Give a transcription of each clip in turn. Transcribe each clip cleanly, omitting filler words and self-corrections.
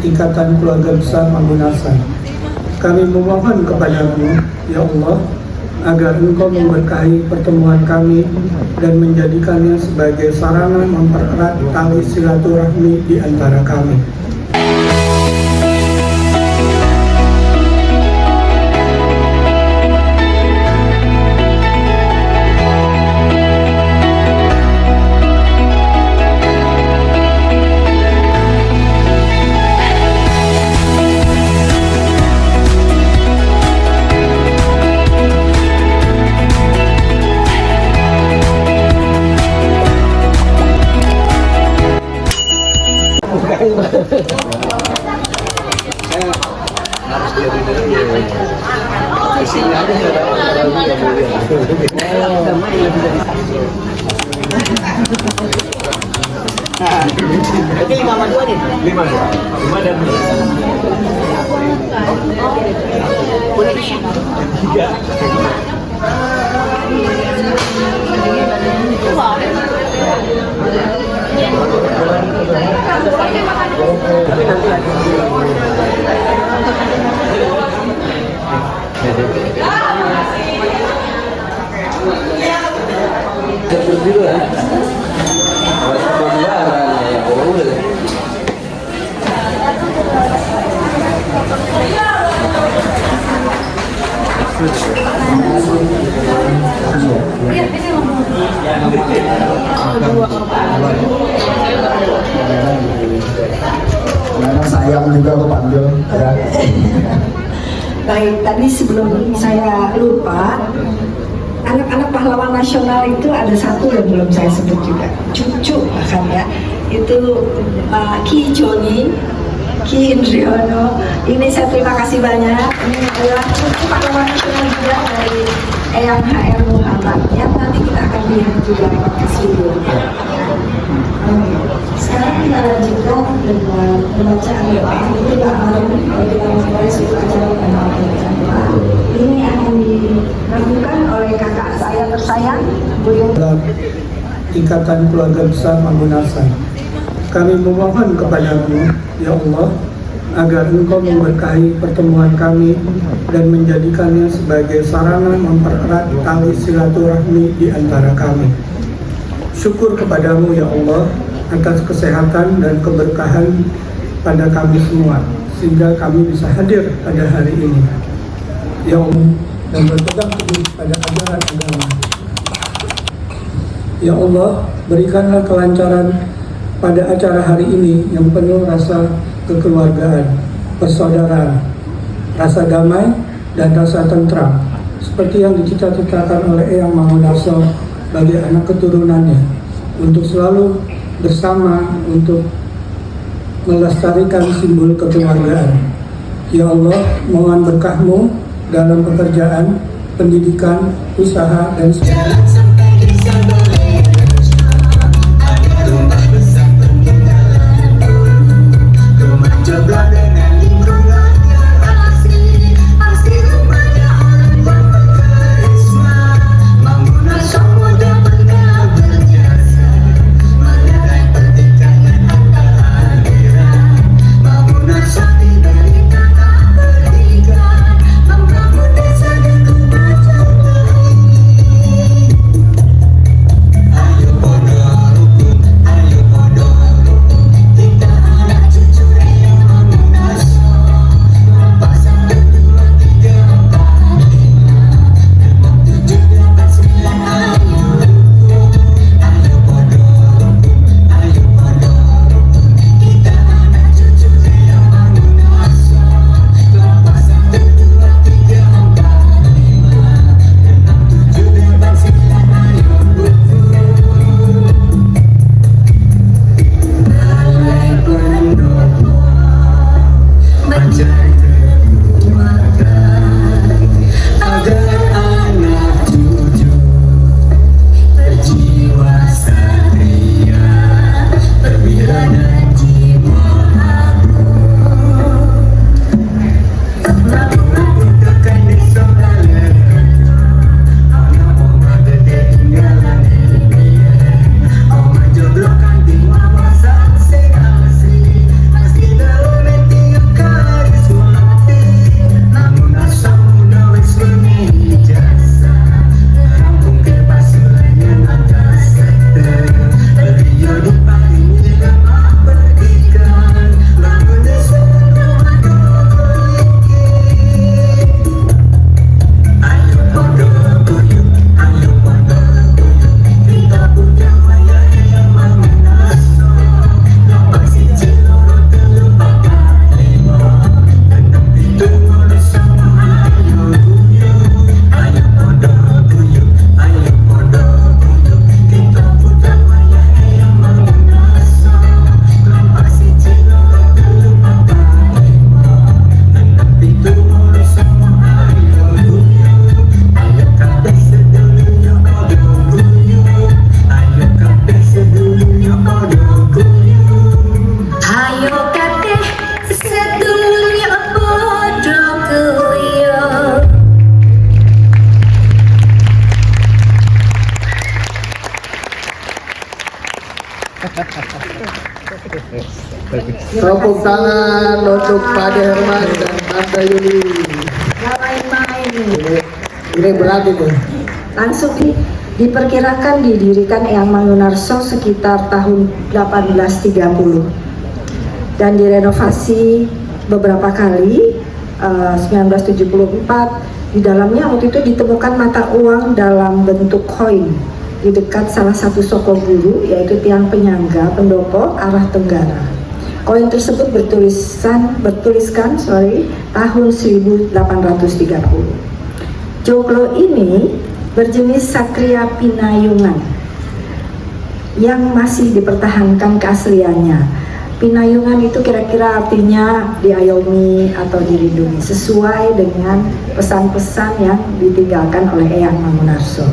Ikatan Keluarga Besar Mangunarsan. Kami memohon kepadamu, ya Allah, agar Engkau memberkahi pertemuan kami dan menjadikannya sebagai sarana mempererat tali silaturahmi di antara kami. Harus jadi dulu. Isinya aja nggak boleh. Berarti 5 sama 2 nih? 5 dan 2. Tiga. Tapi nanti lagi. Seperti itu ya. Karena sayang juga aku panggil ya. Baik, tadi sebelum saya lupa, anak-anak pahlawan nasional itu ada satu yang belum saya sebut juga, cucu bahkan ya, itu Ki Joni, Ki Indriono. Ini saya terima kasih banyak. Ini adalah cucu pahlawan nasional juga dari Eyang HR Muhammad. Ya, nanti kita akan lihat juga videonya. Sekarang kita lanjutkan dengan pembacaan doa. Ini kita memulai suatu acara pembacaan doa. Ini akan dilakukan oleh kakak saya tersayang, Buyung. Ikatan Keluarga Besar Mangunarsan. Kami memohon kepadamu, ya Allah, agar Engkau memberkahi pertemuan kami dan menjadikannya sebagai sarana mempererat tali silaturahmi di antara kami. Syukur kepadamu, ya Allah, atas kesehatan dan keberkahan pada kami semua, sehingga kami bisa hadir pada hari ini, ya Allah, dan berpegang teguh pada ajaran agama. Ya Allah, berikanlah kelancaran pada acara hari ini yang penuh rasa kekeluargaan, persaudaraan, rasa damai, dan rasa tentram, seperti yang dicita-citakan oleh Eyang Mangunarso bagi anak keturunannya, untuk selalu bersama untuk melestarikan simbol kekeluargaan. Ya Allah, mohon berkah-Mu dalam pekerjaan, pendidikan, usaha, dan sebagainya. Tepuk tangan untuk Pak Herman dan Tante Yuli. Gak main-main nih. Ini berat itu. Langsung diperkirakan didirikan Eyang Mangunarso sekitar tahun 1830 dan direnovasi beberapa kali. 1974 di dalamnya waktu itu ditemukan mata uang dalam bentuk koin di dekat salah satu soko guru, yaitu tiang penyangga pendopo arah tenggara. Koin tersebut bertuliskan tahun 1830. Joglo ini berjenis Sakria Pinayungan yang masih dipertahankan keasliannya. Pinayungan itu kira-kira artinya diayomi atau dilindungi sesuai dengan pesan-pesan yang ditinggalkan oleh Eyang Mangunarso.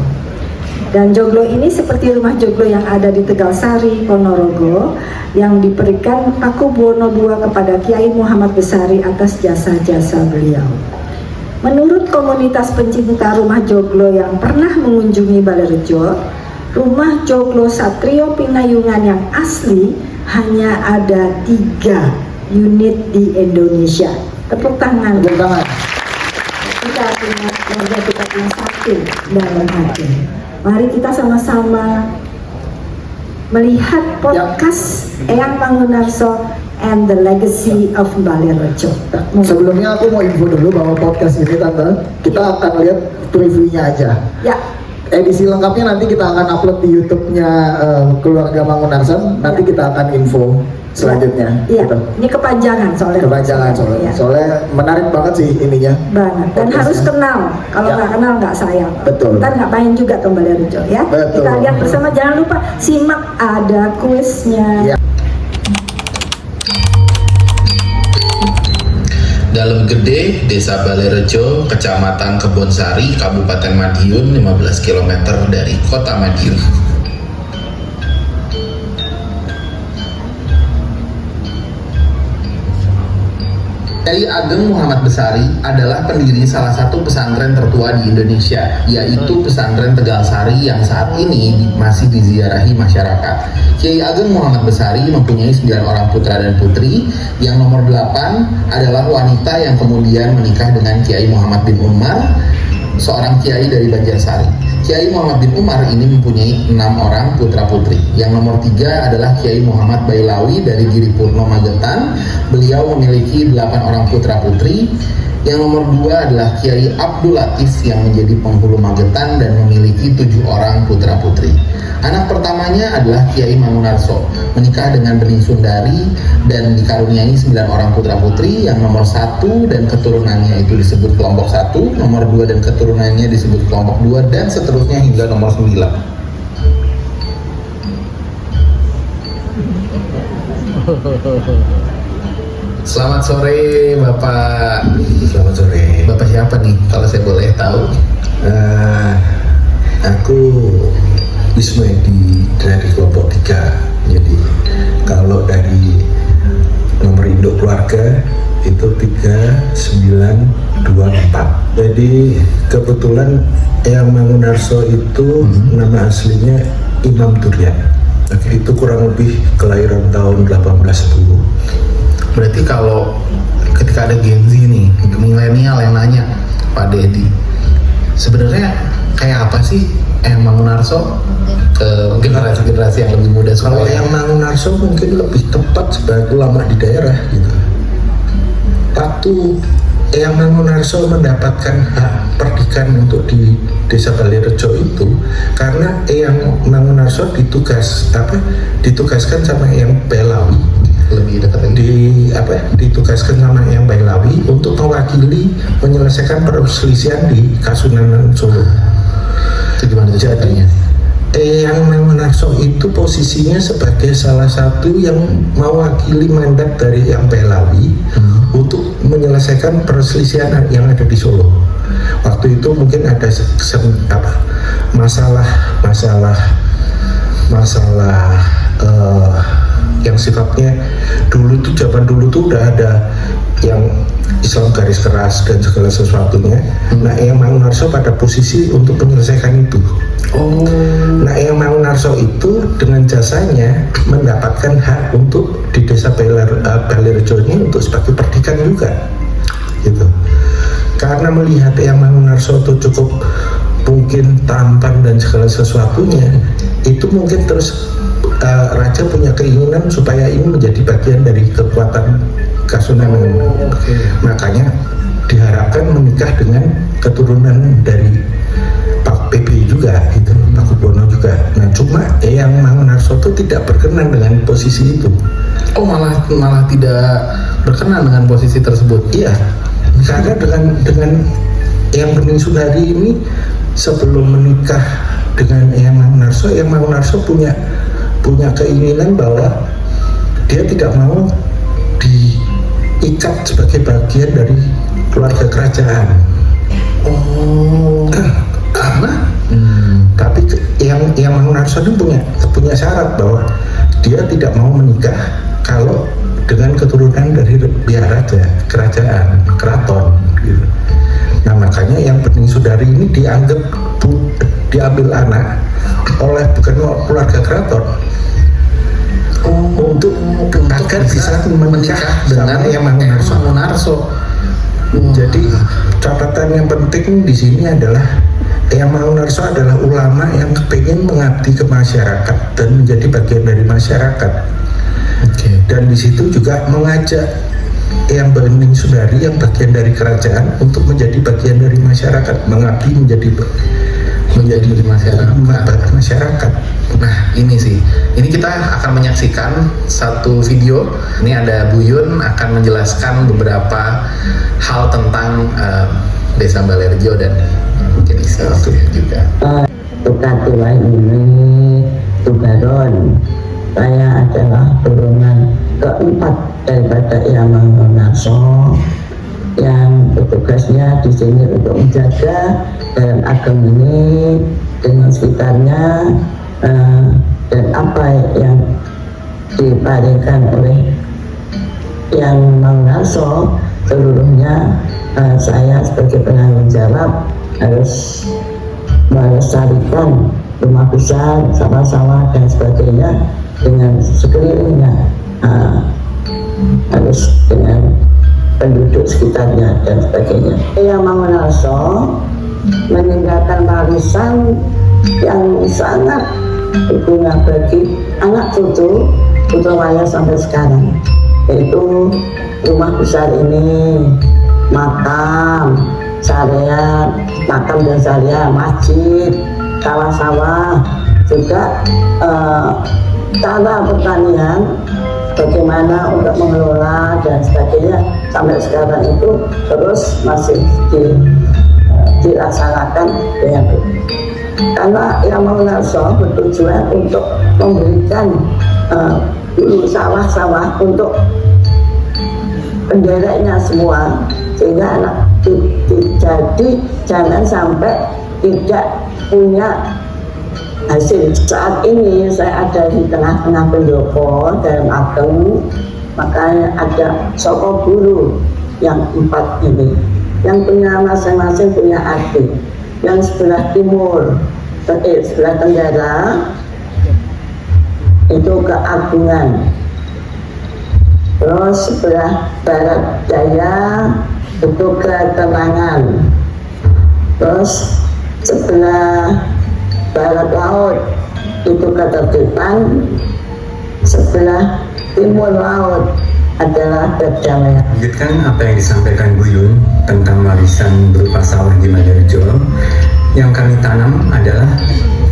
Dan joglo ini seperti rumah joglo yang ada di Tegalsari, Ponorogo, yang diberikan Pakubuwono II kepada Kiai Muhammad Besari atas jasa-jasa beliau. Menurut komunitas pencinta rumah joglo yang pernah mengunjungi Balerejo, rumah joglo Satrio Pinayungan yang asli hanya ada 3 unit di Indonesia. Tepuk tangan. Tepuk tangan. Kita punya keluarga, kita punya satu dalam hati. Mari kita sama-sama melihat podcast Eyang Mangunarso and the Legacy of Balerejo. Sebelumnya aku mau info dulu bahwa podcast ini Tante, kita akan lihat previewnya aja. Ya. Edisi lengkapnya nanti kita akan upload di YouTube-nya keluarga Mangunarso. Nanti kita akan info selanjutnya. Iya. Gitu. Ini kepanjangan soalnya. Soalnya. Ya. Soalnya menarik banget sih ininya. Banget. Dan Podcastnya. harus kenal. Kalau Ya. nggak kenal nggak sayang. Betul. Ntar nggak main juga ke Balerejo ya. Betul. Kita lihat bersama. Jangan lupa simak, ada kuisnya. Ya. Dalam Gede, Desa Balerejo, Kecamatan Kebonsari, Kabupaten Madiun, 15 km dari Kota Madiun. Kiai Ageng Muhammad Besari adalah pendiri salah satu pesantren tertua di Indonesia, yaitu pesantren Tegalsari yang saat ini masih diziarahi masyarakat. Kiai Ageng Muhammad Besari mempunyai 9 orang putra dan putri, yang nomor 8 adalah wanita yang kemudian menikah dengan Kiai Muhammad bin Umar, seorang kiai dari Banjarsari. Kiai Muhammad bin Umar ini mempunyai 6 orang putra-putri. Yang nomor 3 adalah Kiai Muhammad Bailawi dari Giripurno Magetan. Beliau memiliki 8 orang putra-putri. Yang nomor 2 adalah Kiai Abdul Latif yang menjadi penghulu Magetan dan memiliki 7 orang putra-putri. Anak pertamanya adalah Kiai Mangunarso, menikah dengan Bening Sundari dan dikaruniai 9 orang putra-putri. Yang nomor 1 dan keturunannya itu disebut kelompok 1, nomor 2 dan keturunannya disebut kelompok 2, dan seterusnya hingga nomor 9. Selamat sore Bapak. Selamat sore. Bapak siapa nih kalau saya boleh tahu? Aku Wismedi dari kelompok 3. Jadi kalau dari nomor induk keluarga itu 3924. Jadi kebetulan Eyang Mangunarso itu nama aslinya Imam Durian. Itu kurang lebih kelahiran tahun 1810. Berarti kalau ketika ada Gen Z nih, milenial yang nanya, Pak Dedi, sebenarnya kayak apa sih Eyang Mangunarso ke generasi-generasi yang lebih muda? Kalau Eyang Mangunarso mungkin lebih tepat sebagai ulama di daerah gitu. Waktu Eyang Mangunarso mendapatkan hak perdikan untuk di Desa Balerejo itu karena Eyang Mangunarso ditugaskan sama Eyang Bailawi, lebih dekat ditugaskan sama Eyang Bailawi untuk mewakili menyelesaikan perselisihan di Kasunanan Solo. Itu gimana ceritanya? Eyang Mangunarso itu posisinya sebagai salah satu yang mewakili mandat dari Eyang Bailawi untuk menyelesaikan perselisihan yang ada di Solo. Waktu itu mungkin ada masalah yang sifatnya zaman dulu tuh udah ada yang Islam garis keras dan segala sesuatunya. Nah, Eyang Mangunarso pada posisi untuk menyelesaikan itu. Oh. Nah, Eyang Mangunarso itu dengan jasanya mendapatkan hak untuk di desa Balirjo ini untuk sebagai perdikan juga, gitu. Karena melihat Eyang Mangunarso itu cukup mungkin tampan dan segala sesuatunya, itu mungkin terus raja punya keinginan supaya ini menjadi bagian dari kekuatan Kasunanan. Makanya diharapkan menikah dengan keturunan dari Pak PB juga, gitu, Pak Kubono juga. Nah, cuma Eyang Mangunarso itu tidak berkenan dengan posisi itu. Oh, malah tidak berkenan dengan posisi tersebut. Iya, karena dengan Eyang Bening Sundari ini sebelum menikah dengan Eyang Mangunarso punya keinginan bahwa dia tidak mau diikat sebagai bagian dari keluarga kerajaan. Oh, karena Tapi yang Mangunarso ini punya syarat bahwa dia tidak mau menikah kalau dengan keturunan dari pihak raja, kerajaan, keraton, gitu. Nah, makanya yang Bening Sundari ini diambil anak oleh bukan keluarga keraton untuk agar bisa menikah dengan Eyang Mangunarso. Jadi catatan yang penting di sini adalah Eyang Mangunarso adalah ulama yang kepingin mengabdi ke masyarakat dan menjadi bagian dari masyarakat. Dan di situ juga mengajak Eyang Bening Sundari yang bagian dari kerajaan untuk menjadi bagian dari masyarakat, mengabdi menjadi masyarakat. Nah, ini kita akan menyaksikan satu video. Ini ada Bu Yun akan menjelaskan beberapa hal tentang Desa Balirjo dan mungkin isi juga. Tukar tua ini Tubaron. Saya adalah turunan keempat daripada Eyang Mangunarso yang petugasnya di sini untuk menjaga dalam ageng ini dengan sekitarnya, dan apa yang diparingkan oleh Eyang Mangunarso seluruhnya saya sebagai penanggung jawab harus melestarikan rumah besar, sawah-sawah dan sebagainya dengan sekelilingnya, harus dengan penduduk sekitarnya dan sebagainya. Eyang Mangunarso meninggalkan warisan yang sangat berguna bagi anak cucu saya sampai sekarang, yaitu rumah besar ini, makam, syariat, makam dan syariat, masjid, sawah-sawah, juga cara pertanian, bagaimana untuk mengelola dan sebagainya sampai sekarang itu terus masih dilaksanakan dengan baik. Karena Eyang Mangunarso bertujuan untuk memberikan dulu sawah-sawah untuk pendereknya semua, sehingga anak jadi jangan sampai tidak punya hasil. Saat ini saya ada di tengah-tengah pendopo dalam ageng, makanya ada soko guru yang 4 ini yang punya masing-masing punya arti. Yang sebelah timur, sebelah tenggara itu keagungan, terus sebelah barat daya itu ketenangan, terus sebelah barat laut itu ketertiban, sebelah timur laut adalah perdamaian. Lanjutkan apa yang disampaikan Bu Yun tentang warisan berupa sawah di Balirjo. Yang kami tanam adalah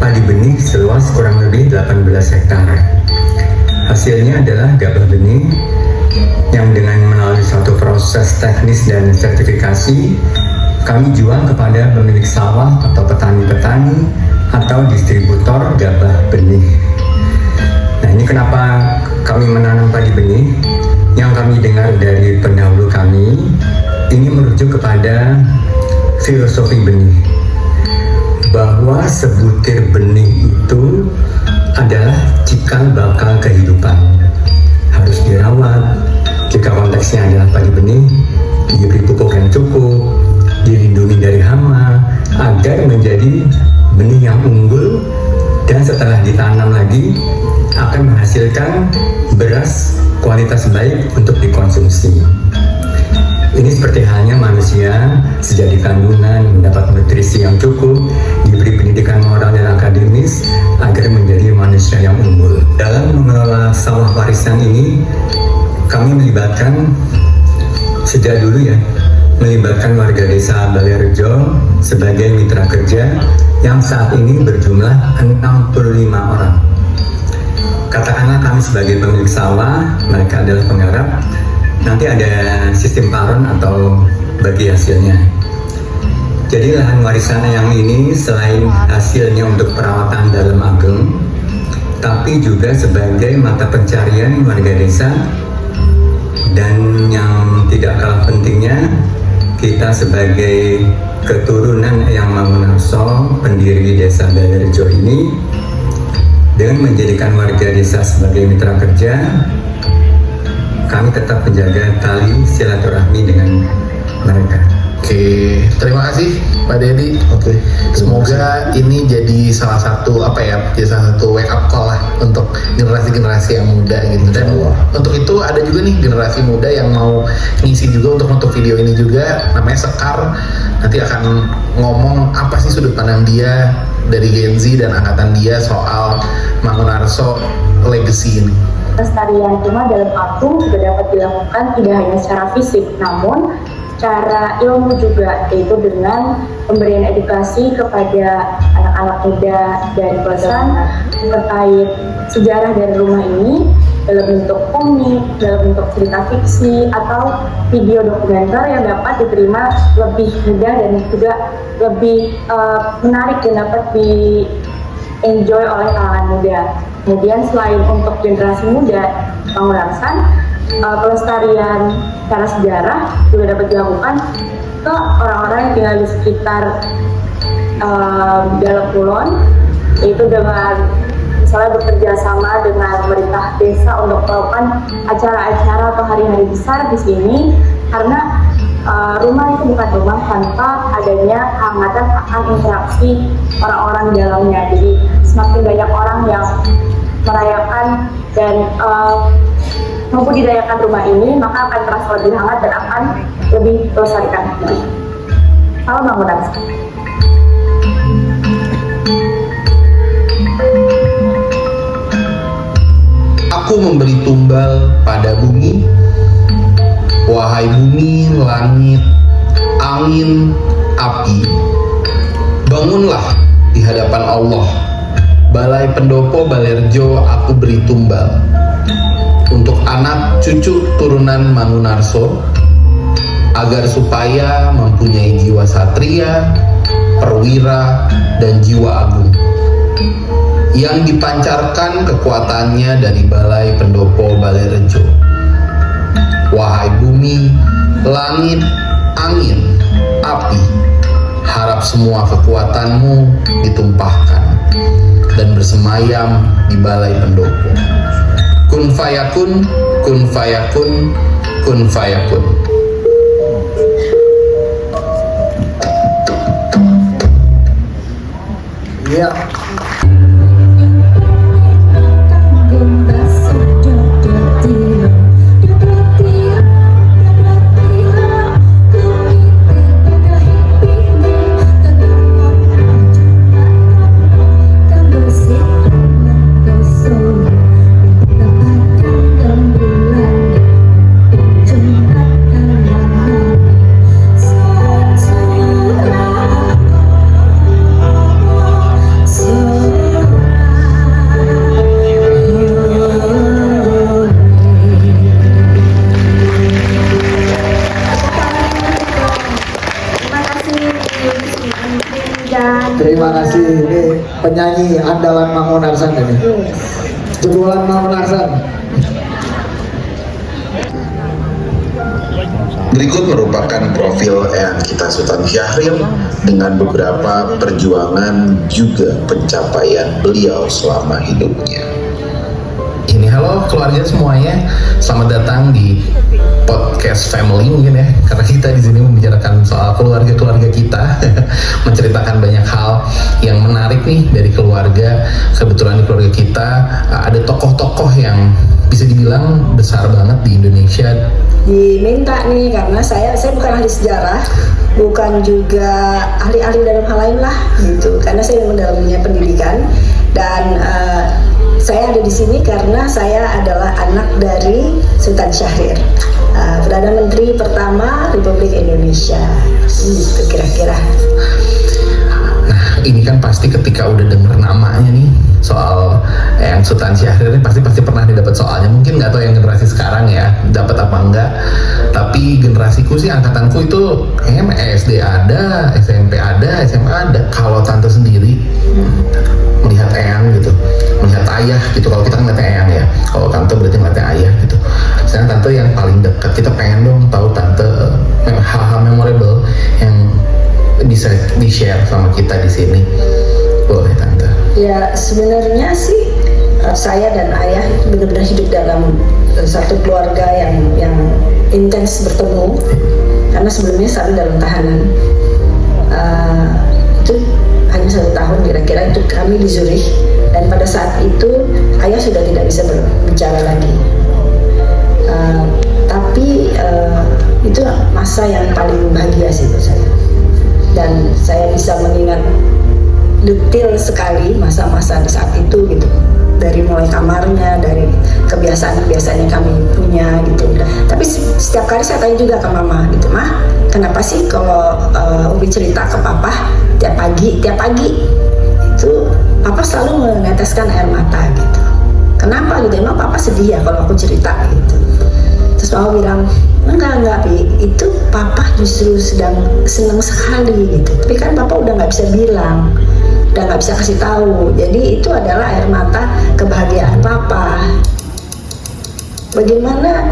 padi benih seluas kurang lebih 18 hektar. Hasilnya adalah gabah benih yang dengan melalui suatu proses teknis dan sertifikasi kami jual kepada pemilik sawah atau petani-petani atau distributor gabah benih. Nah, ini kenapa kami menanam padi benih? Yang kami dengar dari pendahulu kami, ini merujuk kepada filosofi benih, bahwa sebutir benih itu adalah cikal bakal kehidupan, harus dirawat. Jika konteksnya adalah padi benih, diberi pupuk yang cukup, dilindungi dari hama, agar menjadi benih yang unggul dan setelah ditanam lagi akan menghasilkan beras kualitas baik untuk dikonsumsi. Ini seperti halnya manusia sejak di kandungan mendapat nutrisi yang cukup, diberi pendidikan moral dan akademis agar menjadi manusia yang unggul. Dalam mengelola sawah warisan ini, kami melibatkan sejak dulu melibatkan warga desa Balairejo sebagai mitra kerja yang saat ini berjumlah 65 orang. Katakanlah kami sebagai pemilik sawah, mereka adalah penggarap. Nanti ada sistem paron atau bagi hasilnya. Jadi lahan warisan yang ini selain hasilnya untuk perawatan dalam ageng, tapi juga sebagai mata pencarian warga desa. Dan yang tidak kalah pentingnya, kita sebagai keturunan Eyang Mangunarso, pendiri desa Balairejo ini, dengan menjadikan warga desa sebagai mitra kerja, kami tetap menjaga tali silaturahmi dengan mereka. Oke, terima kasih Pak Dedi. Oke. Semoga ini jadi salah satu jadi salah satu wake up call lah untuk generasi-generasi yang muda gitu. Dan untuk itu ada juga nih generasi muda yang mau ngisi juga untuk video ini juga, namanya Sekar. Nanti akan ngomong apa sih sudut pandang dia dari Gen Z dan angkatan dia soal Mangunarso legacy ini. Pelestarian rumah dalam apung juga dapat dilakukan tidak hanya secara fisik, namun cara ilmu juga, yaitu dengan pemberian edukasi kepada anak-anak muda dan pesan terkait sejarah dari rumah ini dalam bentuk komik, dalam bentuk cerita fiksi, atau video dokumenter yang dapat diterima lebih mudah dan juga lebih menarik dan dapat di-enjoy oleh kalangan muda. Kemudian selain untuk generasi muda Mangunarsan, pelestarian secara sejarah juga dapat dilakukan ke orang-orang yang tinggal di sekitar dalam kulon, yaitu dengan misalnya bekerja sama dengan pemerintah desa untuk melakukan acara-acara atau hari-hari besar di sini, karena rumah itu bukan rumah tanpa adanya kehangatan akan interaksi orang-orang di dalamnya. Jadi semakin banyak orang yang merayakan dan membudidayakan rumah ini, maka akan terasa lebih hangat dan akan lebih melestarikan. Salam Mangunarso. Aku memberi tumbal pada bumi, wahai bumi, langit, angin, api, bangunlah di hadapan Allah. Balai Pendopo Balairejo aku beri tumbal untuk anak cucu turunan Mangunarso, agar supaya mempunyai jiwa satria, perwira, dan jiwa agung yang dipancarkan kekuatannya dari Balai Pendopo Balairejo. Wahai bumi, langit, angin, api, harap semua kekuatanmu ditumpahkan dan bersemayam di Balai Pendopo. Kun fayakun, kun fayakun, kun fayakun. Iya. Terima kasih, ini penyanyi andalan Mangunarsan ini. Jebolan Mangunarsan. Berikut merupakan profil Eyang kita Sultan Syahrir dengan beberapa perjuangan juga pencapaian beliau selama hidupnya. Halo keluarga semuanya, selamat datang di podcast family mungkin ya, karena kita di sini membicarakan soal keluarga kita, menceritakan banyak hal yang menarik nih dari keluarga. Kebetulan di keluarga kita ada tokoh-tokoh yang bisa dibilang besar banget di Indonesia. Diminta nih karena saya bukan ahli sejarah, bukan juga ahli-ahli dalam hal lain lah gitu, karena saya memang dalam dunia pendidikan dan saya ada di sini karena saya adalah anak dari Sultan Syahrir, Perdana Menteri pertama Republik Indonesia, gitu kira-kira. Nah, ini kan pasti ketika udah denger namanya nih soal yang Sultan Syahrir ini pasti pernah didapat soalnya. Mungkin nggak tahu yang generasi sekarang ya dapat apa enggak, tapi generasiku sih, angkatanku itu kayaknya SD ada, SMP ada, SMA ada. Kalau tante sendiri melihat eyang gitu, melihat ayah gitu. Kalau kita kan ngeliat eyang ya, kalau tante berarti ngeliat ayah gitu. Sekarang tante yang paling dekat, kita pengen dong tahu tante hal-hal memorable yang bisa di-share sama kita di sini. Boleh tante? Ya sebenarnya sih saya dan ayah benar-benar hidup dalam satu keluarga yang intens bertemu, karena sebelumnya selalu dalam tahanan. Itu hanya 1 tahun kira-kira itu kami di Zurich, dan pada saat itu ayah sudah tidak bisa berbicara lagi. Tapi itu masa yang paling bahagia sih buat saya, dan saya bisa mengingat detail sekali masa-masa di saat itu gitu, dari mulai kamarnya, dari kebiasaan-kebiasaan yang kami punya gitu. Tapi setiap kali saya tanya juga ke mama gitu, mah kenapa sih kalau Ubi cerita ke papa tiap pagi itu papa selalu meneteskan air mata gitu, kenapa gitu, emang papa sedih ya kalau aku cerita gitu. Terus mama bilang enggak Pi, itu papa justru sedang senang sekali gitu, tapi kan papa udah nggak bisa bilang, udah nggak bisa kasih tahu, jadi itu adalah air mata kebahagiaan papa. Bagaimana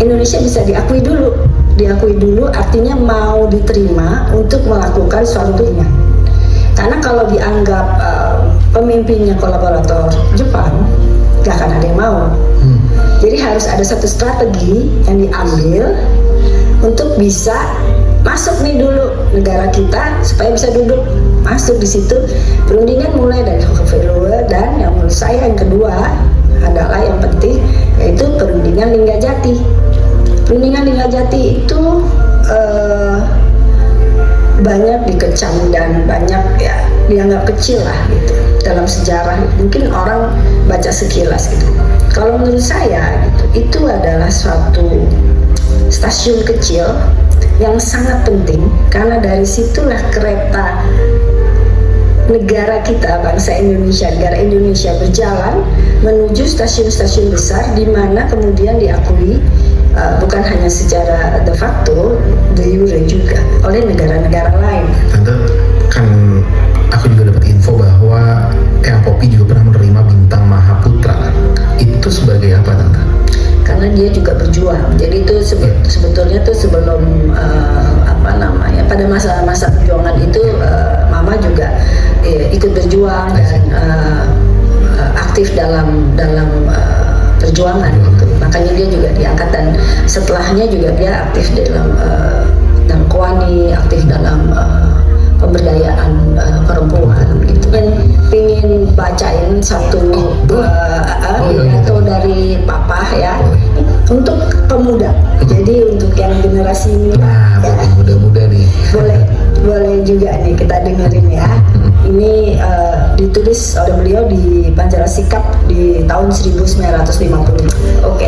Indonesia bisa diakui dulu artinya mau diterima untuk melakukan suatu ini. Karena kalau dianggap pemimpinnya kolaborator Jepang, gak akan ada yang mau. Jadi harus ada satu strategi yang diambil untuk bisa masuk nih dulu negara kita supaya bisa duduk masuk di situ. Perundingan mulai dari Hokkaido, dan yang menurut saya yang kedua adalah yang penting, yaitu perundingan Linggajati. Perundingan Linggajati itu banyak dikecam dan banyak ya dianggap kecil lah gitu dalam sejarah. Mungkin orang baca sekilas gitu. Kalau menurut saya gitu, itu adalah suatu stasiun kecil yang sangat penting, karena dari situlah kereta negara kita, bangsa Indonesia, negara Indonesia berjalan menuju stasiun-stasiun besar, di mana kemudian diakui bukan hanya secara de facto, de jure juga oleh negara-negara lain. Tante, kan aku juga dapat info bahwa Eyang Poppy juga pernah menerima bintang Mahaputra. Itu sebagai apa, Tante? Karena dia juga berjuang. Jadi itu sebetulnya tuh sebelum pada masa-masa perjuangan itu Mama juga ikut berjuang dan aktif dalam perjuangan gitu. Makanya dia juga diangkat, dan setelahnya juga dia aktif dalam KOANI, aktif dalam pemberdayaan perempuan gitu. Pengen bacain satu pidato dari Papa ya untuk pemuda. Jadi untuk yang generasi muda, ya, muda-muda nih. Boleh juga nih kita dengerin ya. Ini ditulis oleh beliau di Banjara Sikap di tahun 1950. Oke.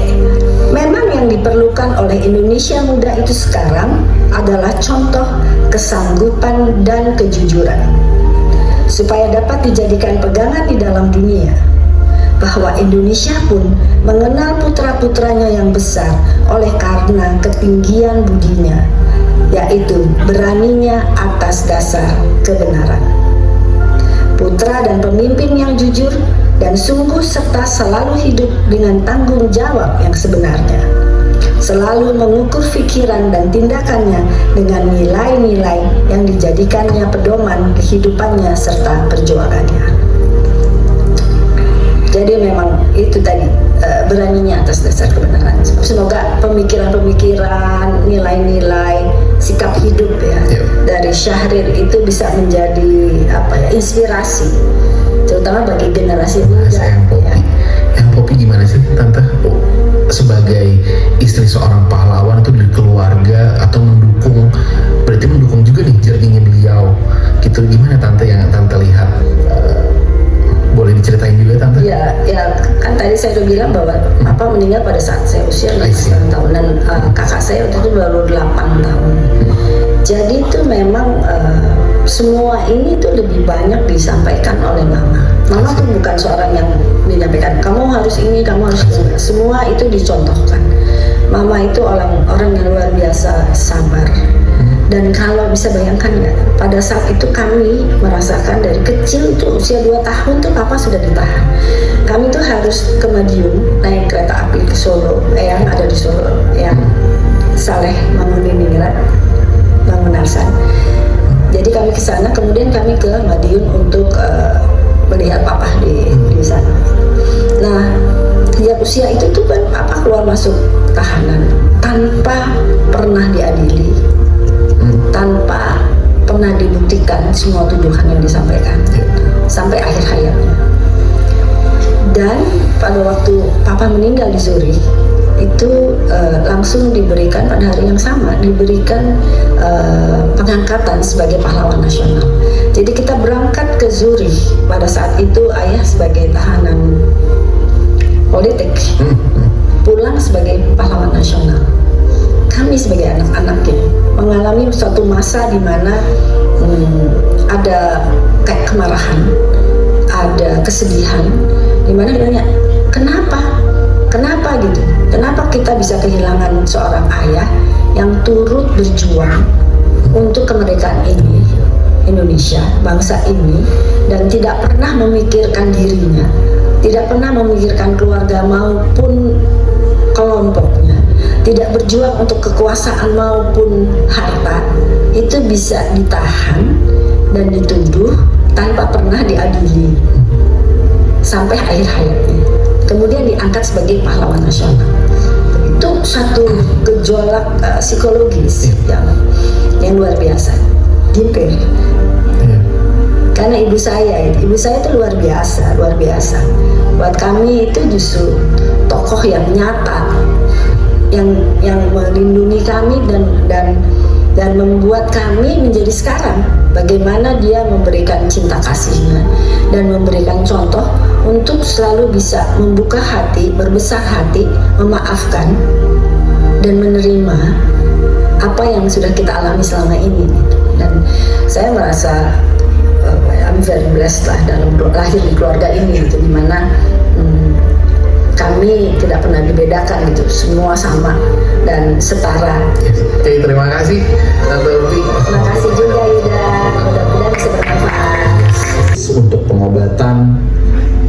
Memang yang diperlukan oleh Indonesia muda itu sekarang adalah contoh kesanggupan dan kejujuran, supaya dapat dijadikan pegangan di dalam dunia, bahwa Indonesia pun mengenal putra-putranya yang besar oleh karena ketinggian budinya, yaitu beraninya atas dasar kebenaran. Putra dan pemimpin yang jujur dan sungguh serta selalu hidup dengan tanggung jawab yang sebenarnya, selalu mengukur pikiran dan tindakannya dengan nilai-nilai yang dijadikannya pedoman kehidupannya serta perjuangannya. Jadi memang itu tadi beraninya atas dasar kebenaran. Semoga pemikiran-pemikiran, nilai-nilai, sikap hidup ya dari Syahril itu bisa menjadi inspirasi, terutama bagi generasi muda. Yang Popi gimana sih Tante? Sebagai istri seorang pahlawan itu dari keluarga atau berarti mendukung juga nih journey-nya beliau gitu, gimana Tante yang Tante lihat? Boleh diceritain juga Tante? Ya kan tadi saya udah bilang bahwa Papa meninggal pada saat saya usia 9 tahun dan kakak saya waktu itu baru 8 tahun. Jadi itu memang semua ini tuh lebih banyak disampaikan oleh Mama. Mama tuh bukan seorang yang menyampaikan kamu harus ini, kamu harus itu. Semua itu dicontohkan. Mama itu orang yang luar biasa sabar. Dan kalau bisa bayangkan nggak, pada saat itu kami merasakan dari kecil tuh usia 2 tahun tuh Papa sudah ditahan. Kami tuh harus ke Madiun naik kereta api ke Solo, yang ada di Solo, yang Saleh Manguningrat, Mangunarsan. Jadi kami ke sana, kemudian kami ke Madiun untuk melihat Papa di sana. Nah, tiap usia itu tuh kan Papa keluar masuk tahanan tanpa pernah diadili, tanpa pernah dibuktikan semua tuduhan yang disampaikan sampai akhir hayatnya. Dan pada waktu Papa meninggal di Zurich itu langsung diberikan pada hari yang sama, diberikan pengangkatan sebagai pahlawan nasional. Jadi kita berangkat ke Zurich pada saat itu ayah sebagai tahanan politik, pulang sebagai pahlawan nasional. Kami sebagai anak-anaknya mengalami suatu masa di mana ada kayak kemarahan, ada kesedihan, di mana ditanya kenapa gitu, kenapa kita bisa kehilangan seorang ayah yang turut berjuang untuk kemerdekaan ini, Indonesia, bangsa ini, dan tidak pernah memikirkan dirinya, tidak pernah memikirkan keluarga maupun kelompoknya, tidak berjuang untuk kekuasaan maupun harta, itu bisa ditahan dan dituduh tanpa pernah diadili sampai akhir hayatnya, kemudian diangkat sebagai pahlawan nasional. Itu satu gejolak psikologis yang luar biasa. Jimpir. Karena ibu saya itu luar biasa. Buat kami itu justru tokoh yang nyata, yang melindungi kami dan membuat kami menjadi sekarang. Bagaimana dia memberikan cinta kasihnya dan memberikan contoh untuk selalu bisa membuka hati, berbesar hati, memaafkan dan menerima apa yang sudah kita alami selama ini. Dan saya merasa I'm very blessed lah dalam lahir di keluarga ini gitu, dimana kami tidak pernah dibedakan gitu, semua sama dan setara. Oke, terima kasih Tante Upi. Terima kasih juga Yuda, mudah-mudahan bisa bermanfaat. Untuk pengobatan,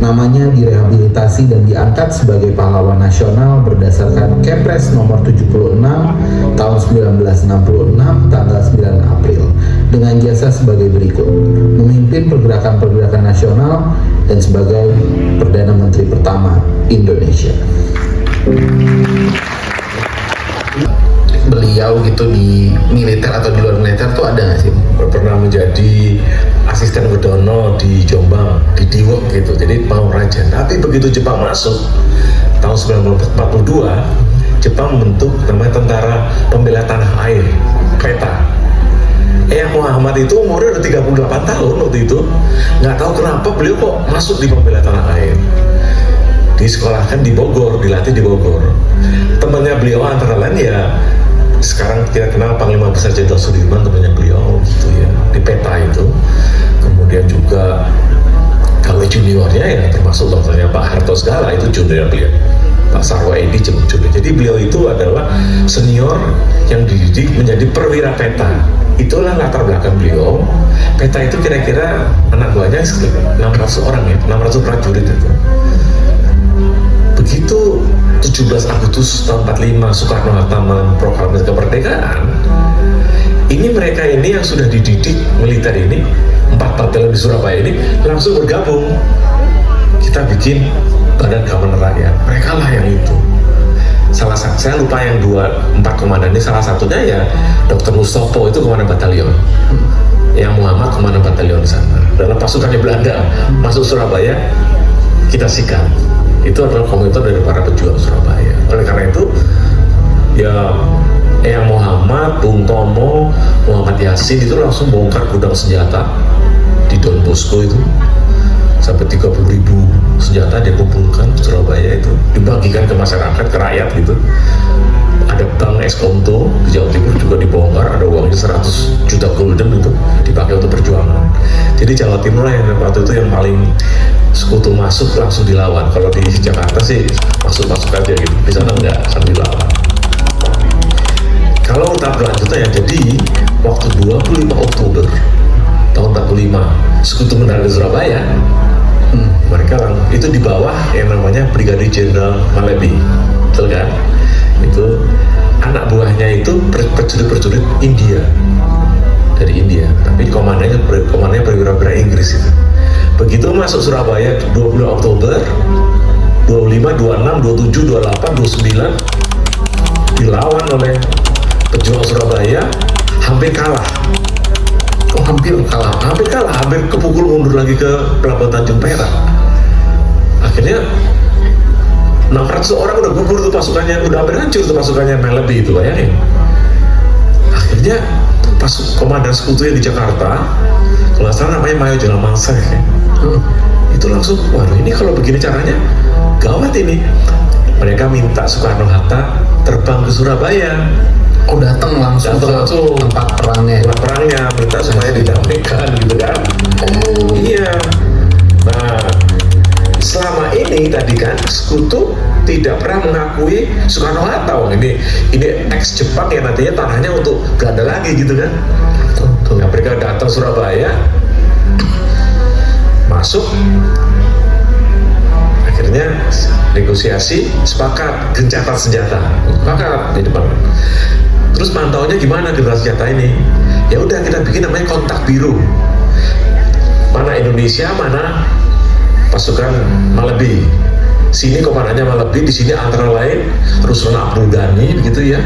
namanya direhabilitasi dan diangkat sebagai pahlawan nasional berdasarkan Kepres nomor 76 tahun 1966 tanggal 9 April dengan jasa sebagai berikut: memimpin pergerakan-pergerakan nasional dan sebagai Perdana Menteri pertama Indonesia. Beliau gitu di militer atau di luar militer tuh ada nggak sih? Pernah menjadi asisten Gudono di Jombang, di Diwok gitu, jadi Pangurajan. Tapi begitu Jepang masuk tahun 1942, Jepang membentuk namanya Tentara Pembela Tanah Air, PETA. Eyang Muhammad itu umurnya udah 38 tahun waktu itu. Nggak tahu kenapa beliau kok masuk di Pembela Tanah Air. Disekolahkan di Bogor, dilatih di Bogor. Temannya beliau antara lain ya sekarang kita kenal Panglima Besar Jenderal Sudirman, temannya beliau gitu ya, di PETA itu. Kemudian juga kalau juniornya ya termasuk dokternya Pak Harto segala, itu junior beliau. Pak Sarwo Edi junior. Jadi beliau itu adalah senior yang dididik menjadi perwira PETA. Itulah latar belakang beliau. PETA itu kira-kira anak buahnya 600 orang ya, 600 prajurit itu. Begitu 17 Agustus tahun 45 Soekarno-Hatta memproklamasi kemerdekaan, ini mereka ini yang sudah dididik militer ini, 4 batalion di Surabaya ini langsung bergabung. Kita bikin Badan Keamanan Rakyat. Mereka lah yang itu. Saya lupa yang 4 komandan ini, salah satunya ya Dr. Mustopo, itu komandan batalion. Yang Muhammad komandan batalion di sana. Dalam pasukannya Belanda masuk Surabaya, kita sikat. Itu adalah komentar dari para pejuang Surabaya. Oleh karena itu ya Eyang Muhammad, Bung Tomo, Muhammad Yasin itu langsung bongkar gudang senjata di Don Bosco itu. Sampai 30.000 senjata dikumpulkan di Surabaya, itu dibagikan ke masyarakat, ke rakyat gitu. Ada bank Eskomto di Jawa Timur juga dibongkar, ada uangnya 100 juta gulden itu dipakai untuk perjuangan. Jadi Jawa Timur lah yang waktu itu yang paling sekutu masuk langsung dilawan. Kalau di Jakarta sih masuk aja gitu, di sana enggak, sambil dilawan. Kalau tahap berlanjutnya ya, jadi waktu 25 Oktober tahun 45 sekutu mendarat di Surabaya, mereka itu di bawah yang namanya Brigadir Jenderal Malebi, betul kan? Itu anak buahnya itu prajurit India, dari India, tapi komandannya perwira Inggris itu. Begitu masuk Surabaya 20 Oktober, 25, 26, 27, 28, 29 dilawan oleh pejuang Surabaya, hampir kalah. Hampir kepukul mundur lagi ke Pelabuhan Tanjung Perak. Akhirnya 600 orang udah gugur tuh pasukannya, udah hampir hancur tuh pasukannya Malebi itu, bayangin. Akhirnya komandan sekutunya di Jakarta, kalau nggak salah namanya Mayor Jenderal Manseh ya. Itu langsung, waduh ini kalau begini caranya gawat ini. Mereka minta Soekarno-Hatta terbang ke Surabaya. Oh, datang langsung tempat perangnya, minta supaya didamaikan gitu kan. Iya. Nah, selama ini tadi kan sekutu tidak pernah mengakui Soekarno-Hatta. Ini ex Jepang ya, nantinya tanahnya untuk Belanda lagi gitu kan. Nah, mereka datang Surabaya, masuk, akhirnya negosiasi, sepakat gencatan senjata, sepakat di depan. Terus pantauannya gimana gencatan senjata ini? Ya udah, kita bikin namanya kontak biru. Mana Indonesia, mana pasukan Malebi. Sini komandannya Malebi, di sini antara lain Ruslan Abdul Ghani begitu ya.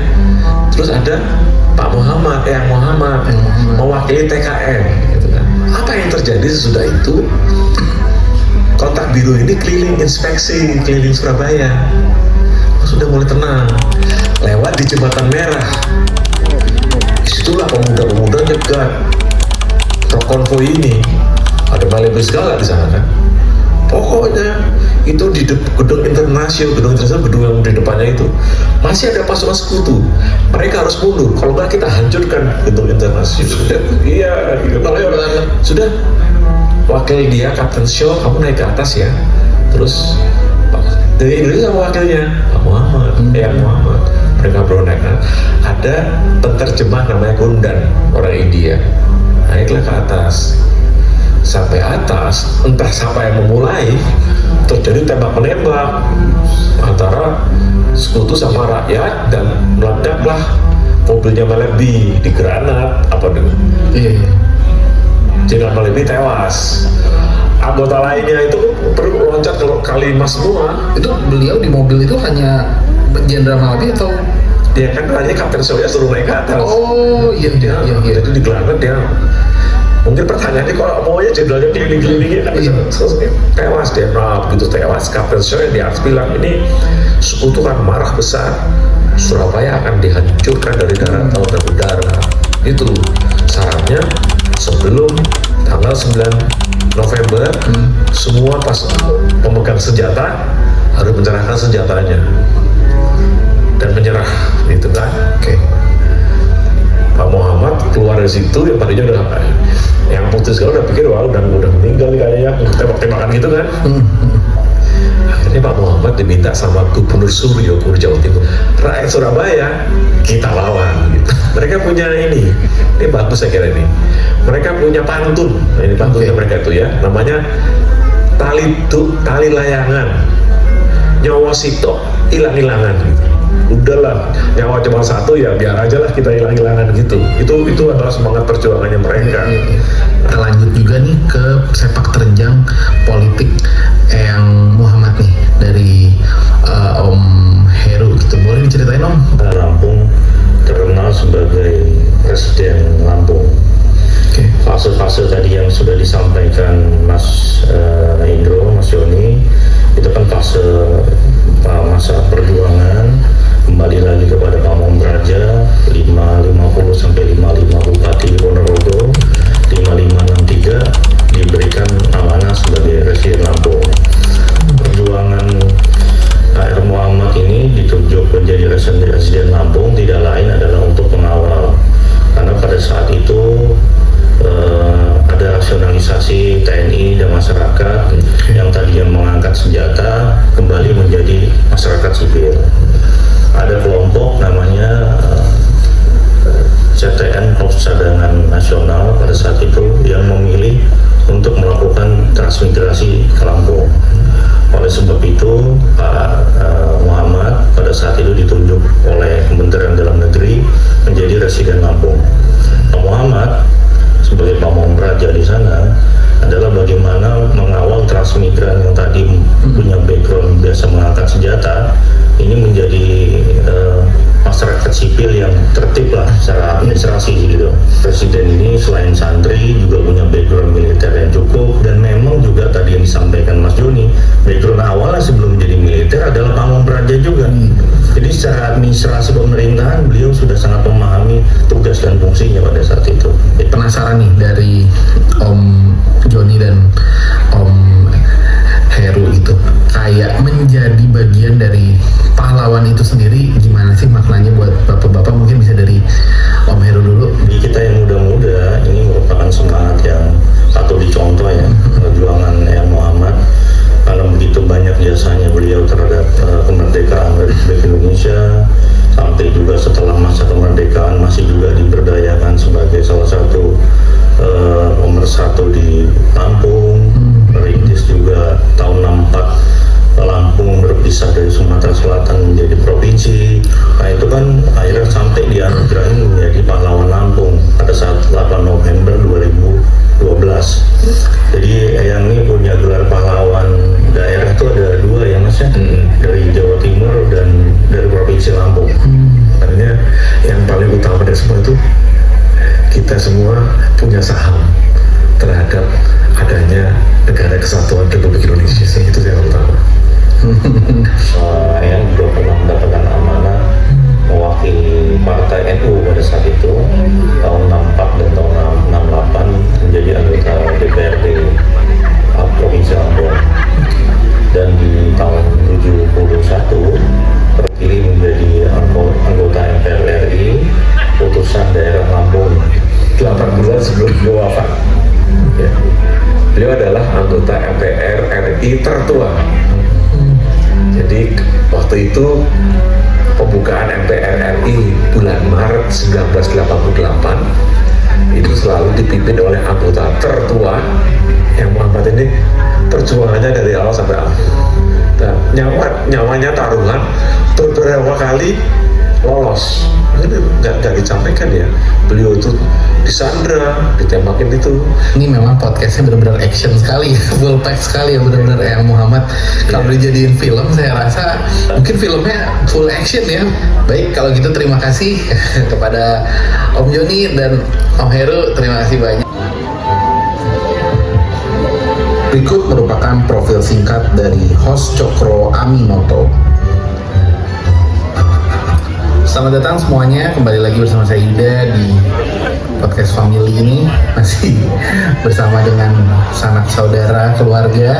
Terus ada Pak Muhammad, Eyang Muhammad mewakili TKN gitu kan. Apa yang terjadi sesudah itu? Kontak biru ini keliling inspeksi, keliling Surabaya. Sudah mulai tenang. Lewat di Jembatan Merah. Disitulah pemuda-pemuda nyegat truk konvoi ini. Ada Malebi segala di sana kan. Pokoknya itu di gedung internasional, gedung yang di depannya itu masih ada pasukan sekutu. Mereka harus mundur, kalau nggak kita hancurkan gedung internasional. Iya, sudah. Wakil dia, Kapten Shaw, kamu naik ke atas ya. Terus dari Indonesia sama wakilnya Pak Muhammad, Eyang Muhammad. Mereka naik. Ada penerjemah namanya Kundan, orang India. Naiklah ke atas. Sampai atas, entah siapa yang memulai, terjadi tembak-menembak antara sekutu sama rakyat, dan meledaklah mobilnya Malebi, digranat apa dengan Jenderal Malebi tewas. Anggota lainnya itu perlu loncat ke Kalimas semua. Itu beliau di mobil itu hanya Jenderal Malebi atau dia kan hanya Kapten Soya suruh naik ke atas. Oh iya. Jadi digranat dia. Mungkin pertanyaannya kalau maunya jenderalnya keliling-kelilingnya kan tewas dia, begitu tewas. Kapten Soya dia harus bilang ini sekutu kan marah besar, Surabaya akan dihancurkan dari darat atau dari udara. Itu syaratnya sebelum tanggal 9 November semua pemegang senjata harus menyerahkan senjatanya dan menyerah, gitu kan. Oke. Pak Muhammad keluar dari situ, yang tadinya udah yang putus kalau udah pikir wah udah meninggal kayaknya, tembak-tembakan gitu kan. Akhirnya Pak Muhammad diminta sama Gubernur Suryo, Gubernur Jawa Timur, rakyat Surabaya kita lawan gitu. Mereka punya ini bagus saya kira ini. Mereka punya pantun, ini pantunnya mereka itu ya, namanya tali layangan, nyawa sitok hilang-hilangan gitu. Udahlah, nyawa cuma satu ya biar aja lah kita hilang-hilangan gitu. Itu adalah semangat perjuangannya mereka. Kita lanjut juga nih ke sepak terjang politik Eyang Muhammad banget nih dari Om Heru gitu. Boleh diceritain Om? Lampung terkenal sebagai presiden Lampung. Fase-fase tadi yang sudah disampaikan Mas Indro, Mas Joni, itu kan fase masa perjuangan, kembali lagi kepada Pamong Praja, 550 sampai 55 Bupati Ponorogo, 5563 diberikan amanah sebagai Presiden Lampung. Perjuangan HR Muhammad ini ditunjuk menjadi Presiden Lampung tidak lain adalah untuk mengawal, karena pada saat itu ada rasionalisasi TNI dan masyarakat yang tadinya mengangkat senjata kembali menjadi masyarakat sipil. Ada kelompok namanya CTN, Korps Cadangan Nasional pada saat itu yang memilih untuk melakukan transmigrasi ke Lampung. Oleh sebab itu Pak Muhammad pada saat itu ditunjuk oleh Kementerian Dalam Negeri menjadi Presiden Lampung. Pak Muhammad sebagai Pamong Praja di sana adalah bagaimana mengawal transmigran yang tadi punya background biasa mengangkat senjata ini menjadi masyarakat sipil yang tertib lah secara administrasi gitu. Presiden ini selain santri juga punya background militer yang cukup, dan memang juga tadi yang disampaikan Mas Joni, background awalnya sebelum menjadi militer adalah Pamong Praja juga. Jadi secara administrasi pemerintahan beliau sudah sangat memahami tugas dan fungsinya pada saat itu. Penasaran nih dari Om Joni dan Om Heru itu, kayak menjadi bagian dari pahlawan itu sendiri gimana sih maknanya buat bapak-bapak? Mungkin bisa dari Om Heru dulu. Bagi kita yang muda-muda ini merupakan semangat yang patut dicontoh ya, perjuangan yang Muhammad, karena begitu banyak jasanya beliau terhadap kemerdekaan Republik Indonesia, sampai juga setelah masa kemerdekaan masih juga diberdayakan sebagai salah satu pemersatu di Lampung. Merintis juga tahun 64 Lampung berpisah dari Sumatera Selatan menjadi provinsi. Nah itu kan akhirnya sampai dianugerahi menjadi pahlawan Lampung pada saat 8 November 2012. Jadi yang ini punya gelar pahlawan daerah itu ada dua ya Mas ya, dari Jawa Timur dan dari Provinsi Lampung. Artinya yang paling utama dari semua itu kita semua punya saham terhadap adanya negara kesatuan Republik Indonesia. Itu yang utama. Yang juga pernah mendapatkan amanah mewakili Partai NU pada saat itu tahun 64 dan tahun 68 menjadi anggota DPRD Provinsi Lampung, dan di tahun 71 terpilih menjadi anggota MPR RI putusan daerah Lampung 8 bulan sebelum beliau wafat. Ya. Beliau adalah anggota MPR RI tertua. Jadi waktu itu pembukaan MPR RI bulan Maret 1988 itu selalu dipimpin oleh anggota tertua yang Muhammad ini perjuangannya dari awal sampai akhir. Dan nyawanya taruhan beberapa kali lolos. Ini nggak disampaikan ya, beliau itu disandra, ditembakin itu. Ini memang podcastnya benar-benar action sekali, full pack sekali ya, benar-benar yang Muhammad. Kalau dijadiin film, saya rasa mungkin filmnya full action ya. Baik, kalau gitu terima kasih kepada Om Joni dan Om Heru, terima kasih banyak. Berikut merupakan profil singkat dari host Cokro Aminoto. Selamat datang semuanya, kembali lagi bersama saya Yuda di podcast family ini. Masih bersama dengan sanak saudara keluarga.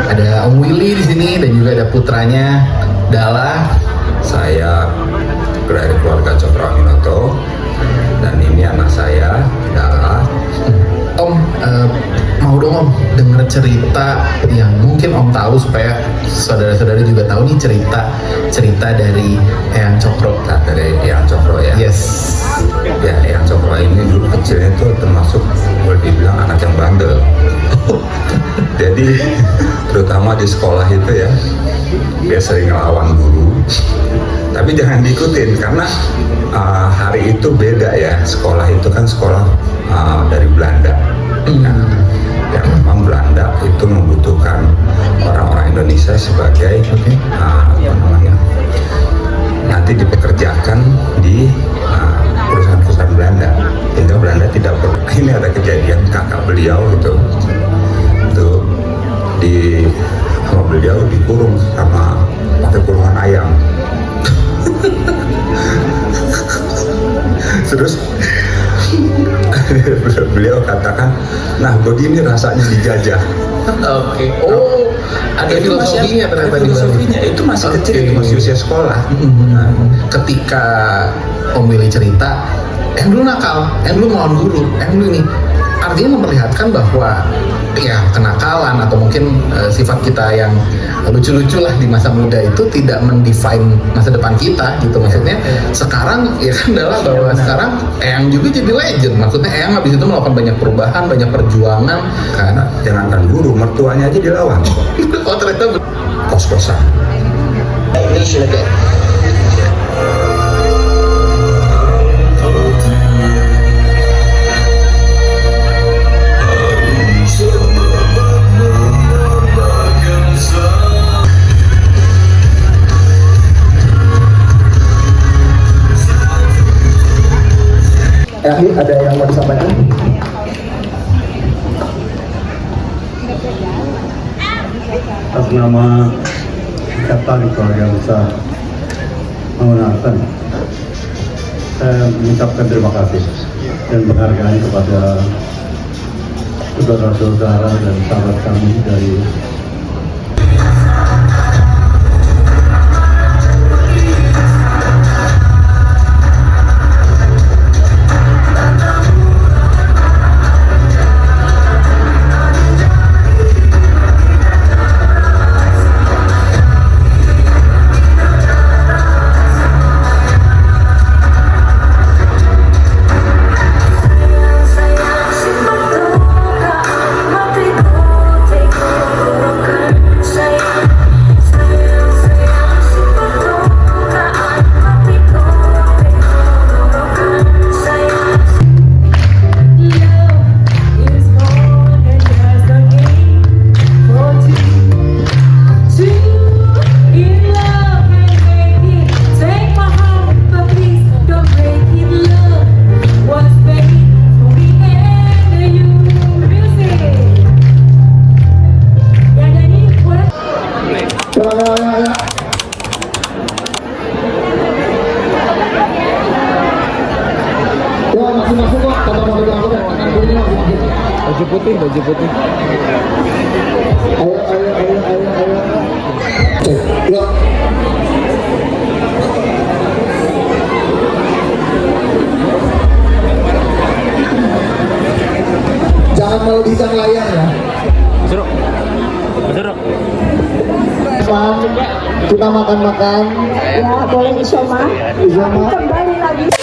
Ada Om Willy di sini dan juga ada putranya Dala. Saya dari keluarga Cokro Aminoto dan ini anak saya Dala. Om, mau dong Om denger cerita yang mungkin Om tahu supaya saudara-saudara juga tahu nih cerita dari Eyang Cokro. Nah, dari Eyang Cokro ya. Yes. Ya, Eyang Cokro ini dulu kecilnya itu termasuk boleh dibilang anak yang bandel. Jadi terutama di sekolah itu ya dia sering ngelawan guru. Tapi jangan diikutin karena hari itu beda ya, sekolah itu kan sekolah dari Belanda. Nah, yang memang Belanda itu membutuhkan orang-orang Indonesia sebagai nanti dipekerjakan di perusahaan-perusahaan Belanda, sehingga Belanda tidak perlu. Ini ada kejadian kakak beliau itu sama beliau dikurung sama pakai kurungan ayam. Terus beliau katakan, nah begini rasanya dijajah. Oke. Oh, ada filosofinya ternyata di filosofinya itu masih kecil, itu masih usia sekolah. Nah, ketika Om Willy cerita, yang dulu nakal, yang dulu melawan guru, yang dulu ini, artinya memperlihatkan bahwa ya kenakalan atau mungkin sifat kita yang lucu-lucu lah di masa muda itu tidak mendefine masa depan kita gitu. Maksudnya sekarang ya kan adalah bahwa sekarang Eyang juga jadi legend. Maksudnya Eyang habis itu melakukan banyak perubahan, banyak perjuangan. Karena jangankan guru, mertuanya aja dilawan. Oh ternyata kos-kosan. Akhir ada yang mau disampaikan? Atas nama Ikatan Keluarga Besar Mangunarsan, saya mengucapkan terima kasih dan penghargaan kepada saudara-saudara dan sahabat kami dari baju putih. Ayo. Yuk. Jangan melebihkan layar ya. Jeruk. Kita makan-makan. Ya boleh isoma. Isoma. Kembali lagi.